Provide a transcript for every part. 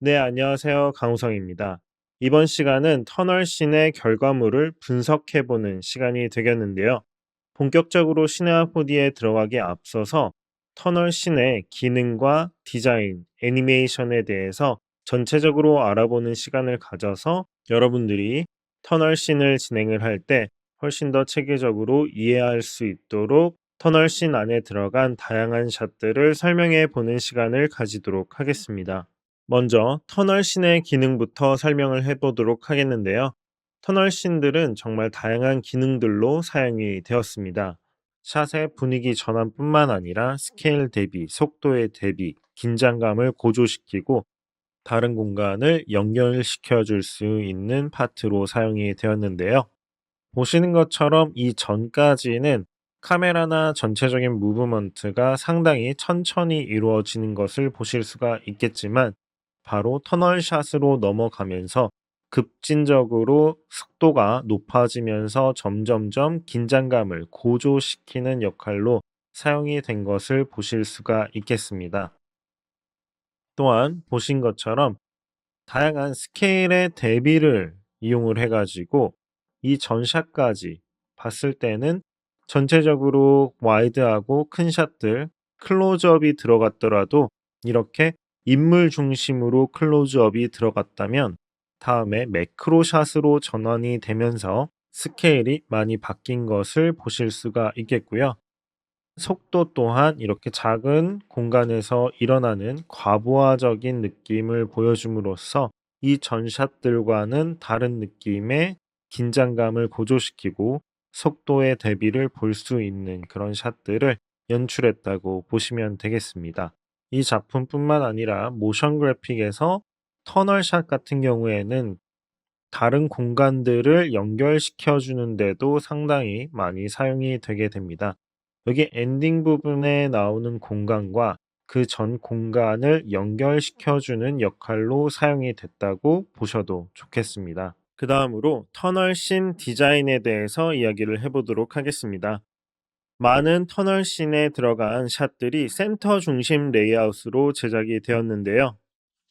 네, 안녕하세요. 강우성입니다. 이번 시간은 터널씬의 결과물을 분석해보는 시간이 되겠는데요. 본격적으로 시네마 4D에 들어가기에 앞서서 터널씬의 기능과 디자인, 애니메이션에 대해서 전체적으로 알아보는 시간을 가져서 여러분들이 터널씬을 진행을 할 때 훨씬 더 체계적으로 이해할 수 있도록 터널씬 안에 들어간 다양한 샷들을 설명해 보는 시간을 가지도록 하겠습니다. 먼저 터널신의 기능부터 설명을 해보도록 하겠는데요. 터널신들은 정말 다양한 기능들로 사용이 되었습니다. 샷의 분위기 전환뿐만 아니라 스케일 대비, 속도의 대비, 긴장감을 고조시키고 다른 공간을 연결시켜 줄 수 있는 파트로 사용이 되었는데요. 보시는 것처럼 이 전까지는 카메라나 전체적인 무브먼트가 상당히 천천히 이루어지는 것을 보실 수가 있겠지만 바로 터널샷으로 넘어가면서 급진적으로 속도가 높아지면서 점점점 긴장감을 고조시키는 역할로 사용이 된 것을 보실 수가 있겠습니다. 또한 보신 것처럼 다양한 스케일의 대비를 이용을 해가지고 이 전샷까지 봤을 때는 전체적으로 와이드하고 큰 샷들, 클로즈업이 들어갔더라도 이렇게 인물 중심으로 클로즈업이 들어갔다면 다음에 매크로샷으로 전환이 되면서 스케일이 많이 바뀐 것을 보실 수가 있겠고요. 속도 또한 이렇게 작은 공간에서 일어나는 과부하적인 느낌을 보여줌으로써 이 전샷들과는 다른 느낌의 긴장감을 고조시키고 속도의 대비를 볼 수 있는 그런 샷들을 연출했다고 보시면 되겠습니다. 이 작품뿐만 아니라 모션 그래픽에서 터널샷 같은 경우에는 다른 공간들을 연결시켜 주는데도 상당히 많이 사용이 되게 됩니다. 여기 엔딩 부분에 나오는 공간과 그 전 공간을 연결시켜 주는 역할로 사용이 됐다고 보셔도 좋겠습니다. 그 다음으로 터널씬 디자인에 대해서 이야기를 해보도록 하겠습니다. 많은 터널씬에 들어간 샷들이 센터 중심 레이아웃으로 제작이 되었는데요.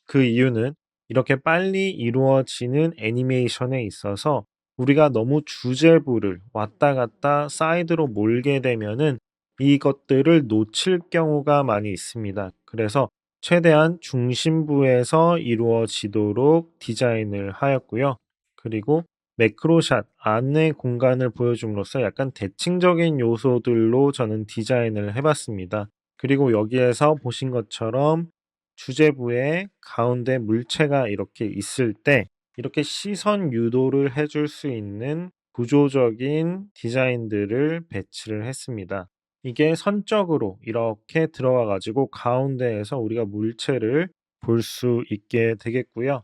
그 이유는 이렇게 빨리 이루어지는 애니메이션에 있어서 우리가 너무 주제부를 왔다 갔다 사이드로 몰게 되면은 이것들을 놓칠 경우가 많이 있습니다. 그래서 최대한 중심부에서 이루어지도록 디자인을 하였고요. 그리고 매크로샷 안의 공간을 보여줌으로써 약간 대칭적인 요소들로 저는 디자인을 해봤습니다. 그리고 여기에서 보신 것처럼 주제부에 가운데 물체가 이렇게 있을 때 이렇게 시선 유도를 해줄 수 있는 구조적인 디자인들을 배치를 했습니다. 이게 선적으로 이렇게 들어와 가지고 가운데에서 우리가 물체를 볼 수 있게 되겠고요.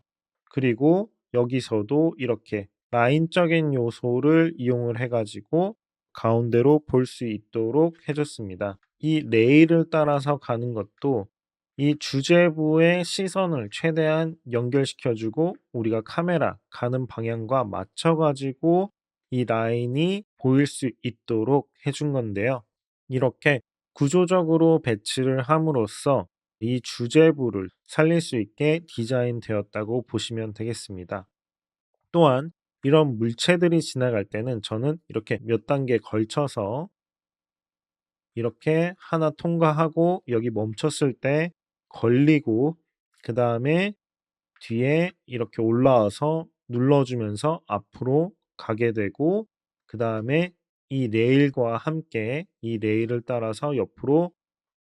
그리고 여기서도 이렇게 라인적인 요소를 이용을 해 가지고 가운데로 볼 수 있도록 해 줬습니다. 이 레일을 따라서 가는 것도 이 주제부의 시선을 최대한 연결시켜 주고 우리가 카메라 가는 방향과 맞춰 가지고 이 라인이 보일 수 있도록 해준 건데요. 이렇게 구조적으로 배치를 함으로써 이 주제부를 살릴 수 있게 디자인되었다고 보시면 되겠습니다. 또한 이런 물체들이 지나갈 때는 저는 이렇게 몇 단계 걸쳐서 이렇게 하나 통과하고 여기 멈췄을 때 걸리고 그다음에 뒤에 이렇게 올라와서 눌러주면서 앞으로 가게 되고 그다음에 이 레일과 함께 이 레일을 따라서 옆으로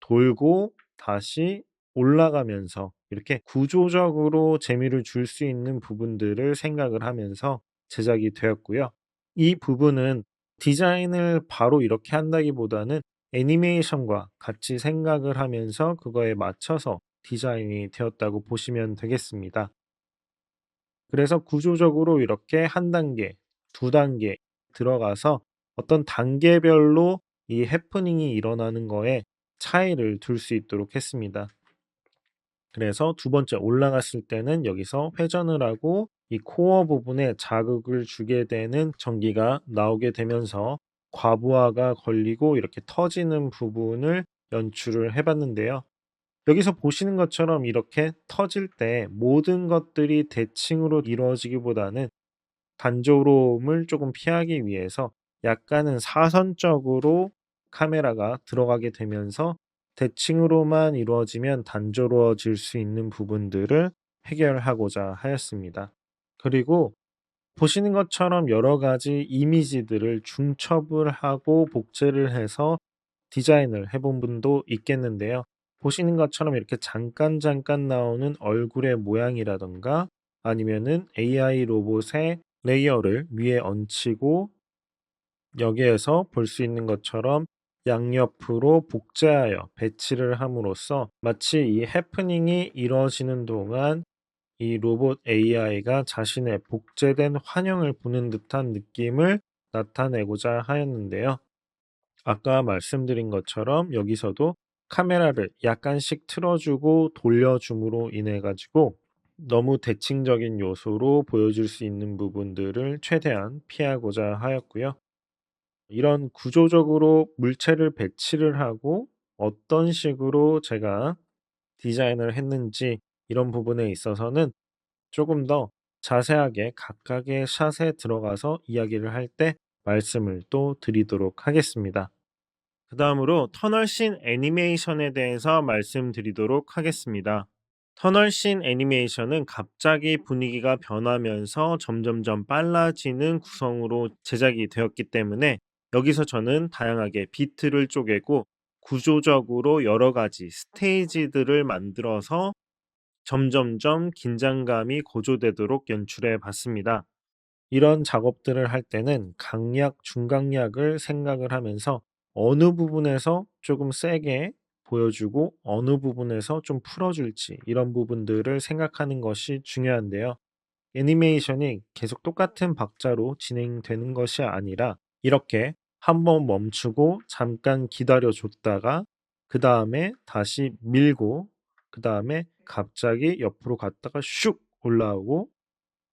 돌고 다시 올라가면서 이렇게 구조적으로 재미를 줄 수 있는 부분들을 생각을 하면서 제작이 되었고요. 이 부분은 디자인을 바로 이렇게 한다기보다는 애니메이션과 같이 생각을 하면서 그거에 맞춰서 디자인이 되었다고 보시면 되겠습니다. 그래서 구조적으로 이렇게 한 단계, 두 단계 들어가서 어떤 단계별로 이 해프닝이 일어나는 거에 차이를 둘 수 있도록 했습니다. 그래서 두 번째 올라갔을 때는 여기서 회전을 하고 이 코어 부분에 자극을 주게 되는 전기가 나오게 되면서 과부하가 걸리고 이렇게 터지는 부분을 연출을 해 봤는데요. 여기서 보시는 것처럼 이렇게 터질 때 모든 것들이 대칭으로 이루어지기보다는 단조로움을 조금 피하기 위해서 약간은 사선적으로 카메라가 들어가게 되면서 대칭으로만 이루어지면 단조로워질 수 있는 부분들을 해결하고자 하였습니다. 그리고 보시는 것처럼 여러 가지 이미지들을 중첩을 하고 복제를 해서 디자인을 해본 분도 있겠는데요. 보시는 것처럼 이렇게 잠깐 잠깐 나오는 얼굴의 모양이라든가 아니면은 AI 로봇의 레이어를 위에 얹히고 여기에서 볼 수 있는 것처럼 양옆으로 복제하여 배치를 함으로써 마치 이 해프닝이 이루어지는 동안 이 로봇 AI가 자신의 복제된 환영을 보는 듯한 느낌을 나타내고자 하였는데요. 아까 말씀드린 것처럼 여기서도 카메라를 약간씩 틀어주고 돌려줌으로 인해 가지고 너무 대칭적인 요소로 보여줄 수 있는 부분들을 최대한 피하고자 하였고요. 이런 구조적으로 물체를 배치를 하고 어떤 식으로 제가 디자인을 했는지 이런 부분에 있어서는 조금 더 자세하게 각각의 샷에 들어가서 이야기를 할 때 말씀을 또 드리도록 하겠습니다. 그다음으로 터널씬 애니메이션에 대해서 말씀드리도록 하겠습니다. 터널씬 애니메이션은 갑자기 분위기가 변하면서 점점점 빨라지는 구성으로 제작이 되었기 때문에 여기서 저는 다양하게 비트를 쪼개고 구조적으로 여러 가지 스테이지들을 만들어서 점점점 긴장감이 고조되도록 연출해 봤습니다. 이런 작업들을 할 때는 강약, 중강약을 생각을 하면서 어느 부분에서 조금 세게 보여주고 어느 부분에서 좀 풀어줄지 이런 부분들을 생각하는 것이 중요한데요. 애니메이션이 계속 똑같은 박자로 진행되는 것이 아니라 이렇게 한번 멈추고 잠깐 기다려 줬다가 그 다음에 다시 밀고 그 다음에 갑자기 옆으로 갔다가 슉 올라오고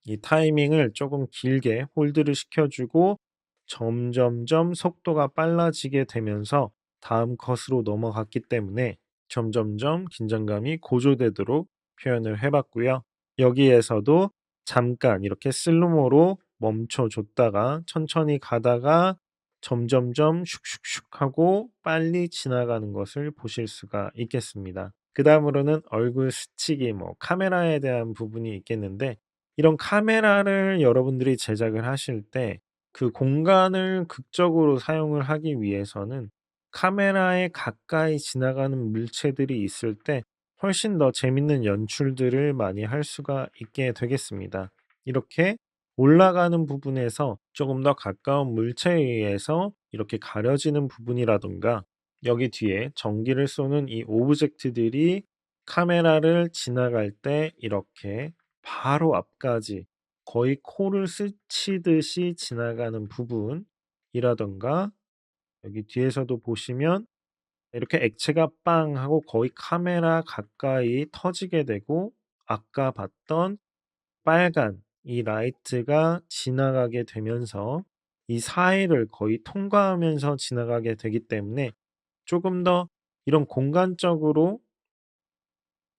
이 타이밍을 조금 길게 홀드를 시켜주고 점점점 속도가 빨라지게 되면서 다음 컷으로 넘어갔기 때문에 점점점 긴장감이 고조되도록 표현을 해봤고요. 여기에서도 잠깐 이렇게 슬로모로 멈춰줬다가 천천히 가다가 점점점 슉슉슉 하고 빨리 지나가는 것을 보실 수가 있겠습니다. 그 다음으로는 얼굴 스치기, 카메라에 대한 부분이 있겠는데 이런 카메라를 여러분들이 제작을 하실 때 그 공간을 극적으로 사용을 하기 위해서는 카메라에 가까이 지나가는 물체들이 있을 때 훨씬 더 재밌는 연출들을 많이 할 수가 있게 되겠습니다. 이렇게 올라가는 부분에서 조금 더 가까운 물체에 의해서 이렇게 가려지는 부분이라든가 여기 뒤에 전기를 쏘는 이 오브젝트들이 카메라를 지나갈 때 이렇게 바로 앞까지 거의 코를 스치듯이 지나가는 부분이라든가 여기 뒤에서도 보시면 이렇게 액체가 빵 하고 거의 카메라 가까이 터지게 되고 아까 봤던 빨간 이 라이트가 지나가게 되면서 이 사이를 거의 통과하면서 지나가게 되기 때문에 조금 더 이런 공간적으로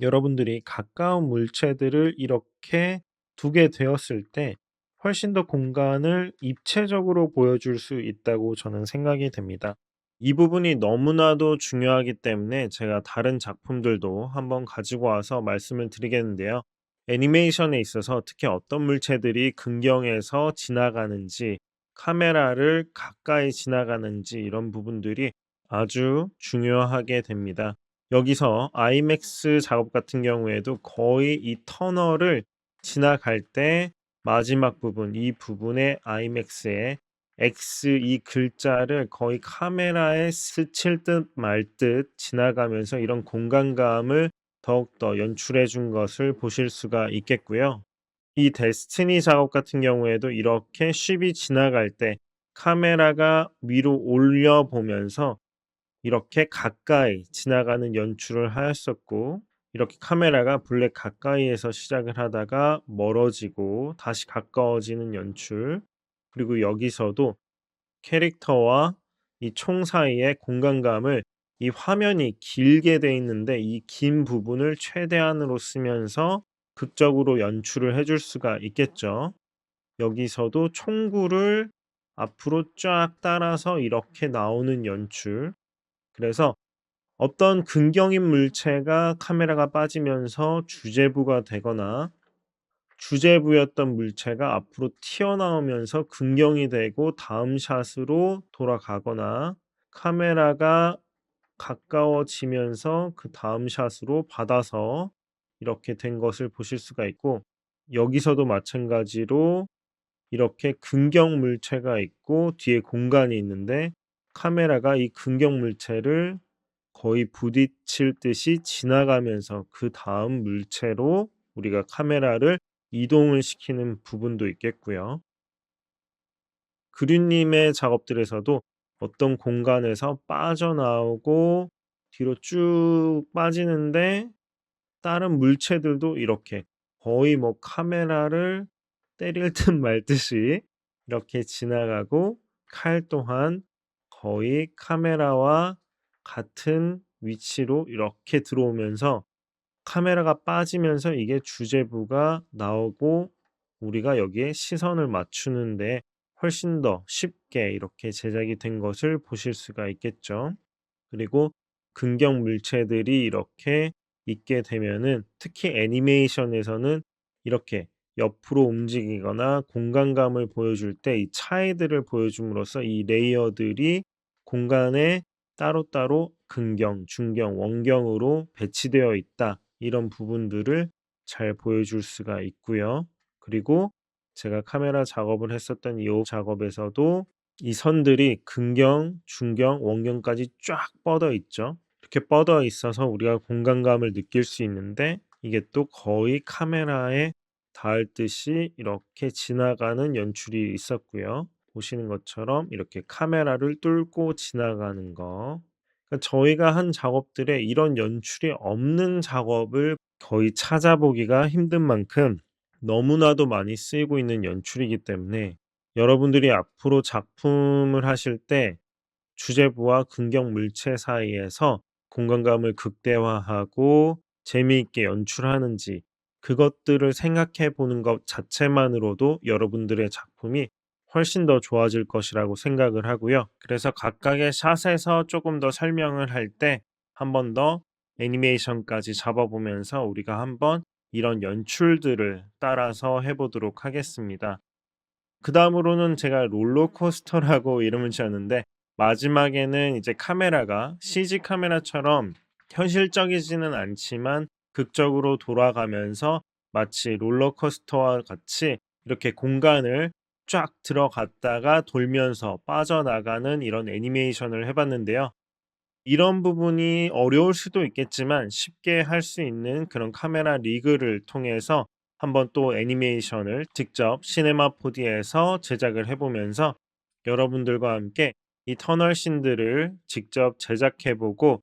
여러분들이 가까운 물체들을 이렇게 두게 되었을 때 훨씬 더 공간을 입체적으로 보여줄 수 있다고 저는 생각이 됩니다. 이 부분이 너무나도 중요하기 때문에 제가 다른 작품들도 한번 가지고 와서 말씀을 드리겠는데요. 애니메이션에 있어서 특히 어떤 물체들이 근경에서 지나가는지, 카메라를 가까이 지나가는지 이런 부분들이 아주 중요하게 됩니다. 여기서 아이맥스 작업 같은 경우에도 거의 이 터널을 지나갈 때 마지막 부분, 이 부분에 아이맥스에 X 이 글자를 거의 카메라에 스칠 듯 말 듯 지나가면서 이런 공간감을 더욱더 연출해 준 것을 보실 수가 있겠고요. 이 데스티니 작업 같은 경우에도 이렇게 쉽이 지나갈 때 카메라가 위로 올려 보면서 이렇게 가까이 지나가는 연출을 하였었고 이렇게 카메라가 블랙 가까이에서 시작을 하다가 멀어지고 다시 가까워지는 연출 그리고 여기서도 캐릭터와 이 총 사이의 공간감을 이 화면이 길게 돼 있는데 이 긴 부분을 최대한으로 쓰면서 극적으로 연출을 해줄 수가 있겠죠. 여기서도 총구를 앞으로 쫙 따라서 이렇게 나오는 연출. 그래서 어떤 긍정인 물체가 카메라가 빠지면서 주제부가 되거나 주제부였던 물체가 앞으로 튀어나오면서 긍정이 되고 다음 샷으로 돌아가거나 카메라가 가까워지면서 그다음 샷으로 받아서 이렇게 된 것을 보실 수가 있고, 여기서도 마찬가지로 이렇게 긍정 물체가 있고 뒤에 공간이 있는데 카메라가 이 긍정 물체를 거의 부딪힐 듯이 지나가면서 그다음 물체로 우리가 카메라를 이동을 시키는 부분도 있겠고요. 그류님의 작업들에서도 어떤 공간에서 빠져나오고 뒤로 쭉 빠지는데 다른 물체들도 이렇게 거의 뭐 카메라를 때릴 듯 말 듯이 이렇게 지나가고, 칼 또한 거의 카메라와 같은 위치로 이렇게 들어오면서 카메라가 빠지면서 이게 주제부가 나오고 우리가 여기에 시선을 맞추는데 훨씬 더 쉽게 이렇게 제작이 된 것을 보실 수가 있겠죠. 그리고 긍정 물체들이 이렇게 있게 되면은 특히 애니메이션에서는 이렇게 옆으로 움직이거나 공간감을 보여줄 때 이 차이들을 보여줌으로써 이 레이어들이 공간에 따로따로 긍정, 중경, 원경으로 배치되어 있다. 이런 부분들을 잘 보여줄 수가 있고요. 그리고 제가 카메라 작업을 했었던 이 작업에서도 이 선들이 긍경, 중경, 원경까지 쫙 뻗어 있죠. 이렇게 뻗어 있어서 우리가 공간감을 느낄 수 있는데 이게 또 거의 카메라에 닿을 듯이 이렇게 지나가는 연출이 있었고요. 보시는 것처럼 이렇게 카메라를 뚫고 지나가는 거. 그러니까 저희가 한 작업들에 이런 연출이 없는 작업을 거의 찾아보기가 힘든 만큼 너무나도 많이 쓰이고 있는 연출이기 때문에 여러분들이 앞으로 작품을 하실 때 주제부와 긍정 물체 사이에서 공간감을 극대화하고 재미있게 연출하는지 그것들을 생각해 보는 것 자체만으로도 여러분들의 작품이 훨씬 더 좋아질 것이라고 생각을 하고요. 그래서 각각의 샷에서 조금 더 설명을 할 때 한 번 더 애니메이션까지 잡아보면서 우리가 한번 이런 연출들을 따라서 해보도록 하겠습니다. 그 다음으로는 제가 롤러코스터라고 이름을 지었는데 마지막에는 이제 카메라가 CG 카메라처럼 현실적이지는 않지만 극적으로 돌아가면서 마치 롤러코스터와 같이 이렇게 공간을 쫙 들어갔다가 돌면서 빠져나가는 이런 애니메이션을 해봤는데요. 이런 부분이 어려울 수도 있겠지만 쉽게 할 수 있는 그런 카메라 리그를 통해서 한번 또 애니메이션을 직접 시네마 4D에서 제작을 해보면서 여러분들과 함께 이 터널 씬들을 직접 제작해보고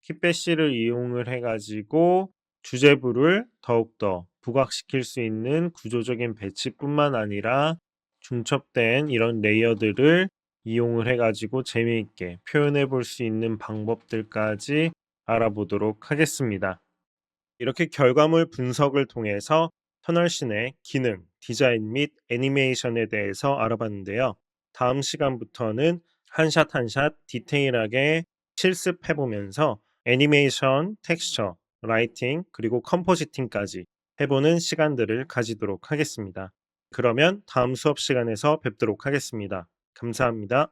kit배시를 이용을 해가지고 주제부를 더욱더 부각시킬 수 있는 구조적인 배치뿐만 아니라 중첩된 이런 레이어들을 이용을 해가지고 재미있게 표현해 볼 수 있는 방법들까지 알아보도록 하겠습니다. 이렇게 결과물 분석을 통해서 터널씬의 기능, 디자인 및 애니메이션에 대해서 알아봤는데요. 다음 시간부터는 한 샷 한 샷 디테일하게 실습해 보면서 애니메이션, 텍스처, 라이팅, 그리고 컴포지팅까지 해보는 시간들을 가지도록 하겠습니다. 그러면 다음 수업 시간에서 뵙도록 하겠습니다. 감사합니다.